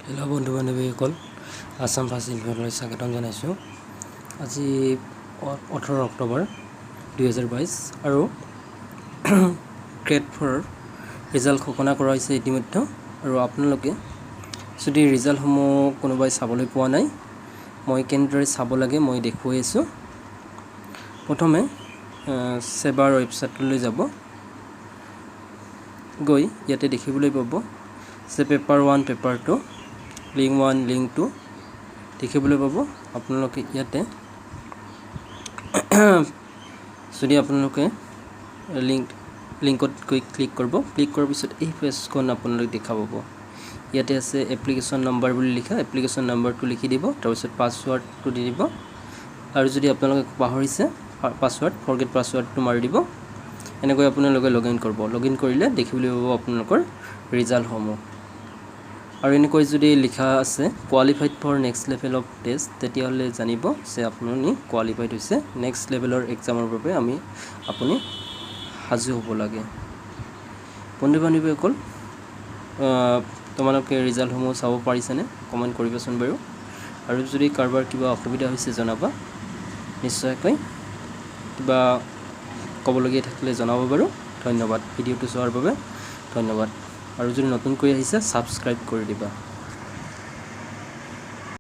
Hello' বন্ধু বান্ধৱীসকল, Assam first ইনফৰ্মেশ্যনলৈ স্বাগতম জনাইছোঁ। আজি 18 অক্টোবৰ 2022 আৰু গ্ৰেড 4 ৰিজাল্ট ঘোষণা কৰা হৈছে ইতিমধ্যে। আৰু আপোনালোকে যদি ৰিজাল্টসমূহ কোনোবাই চাবলৈ পোৱা নাই, মই কেনেদৰে চাব লাগে মই দেখুৱাই আছোঁ। প্ৰথমে সেবাৰ ৱেবছাইটলৈ যাব, গৈ ইয়াতে দেখিবলৈ পাব যে পেপাৰ 1 পেপাৰ 2 লিংক 1 লিংক 2 দেখিবলৈ পাব। আপোনালোকে ইয়াতে যদি আপোনালোকে লিংকত গৈ ক্লিক কৰিব, ক্লিক কৰাৰ পিছত এই পেজখন আপোনালোকে দেখা পাব। ইয়াতে আছে এপ্লিকেশ্যন নম্বৰ বুলি লিখা, এপ্লিকেশ্যন নম্বৰটো লিখি দিব, তাৰপিছত পাছৱাৰ্ডটো দি দিব। আৰু যদি আপোনালোকে পাহৰিছে পাছৱাৰ্ড, ফৰগেট পাছৱাৰ্ডটো মাৰি দিব। এনেকৈ আপোনালোকে লগ ইন কৰিব। লগ ইন কৰিলে দেখিবলৈ পাব আপোনালোকৰ ৰিজাল্টসমূহ। আৰু এনেকৈ যদি লিখা আছে qualified for next level of test, তেতিয়াহ'লে জানিব যে আপুনি কোৱালিফাইড হৈছে নেক্সট লেভেলৰ এক্সামৰ বাবে আপুনি সাজু হ'ব লাগে। বন্ধু বান্ধৱীসকল, তোমালোকে ৰিজাল্টসমূহ চাব পাৰিছেনে? কমেণ্ট কৰিবাচোন বাৰু। আৰু যদি কাৰোবাৰ কিবা অসুবিধা হৈছে জনাবা, নিশ্চয়কৈ কিবা ক'বলগীয়া থাকিলে জনাব বাৰু। ধন্যবাদ ভিডিঅ'টো চোৱাৰ বাবে, ধন্যবাদ। আৰু যদি নতুনকৈ আহিছে ছাবস্ক্ৰাইব কৰি দিবা।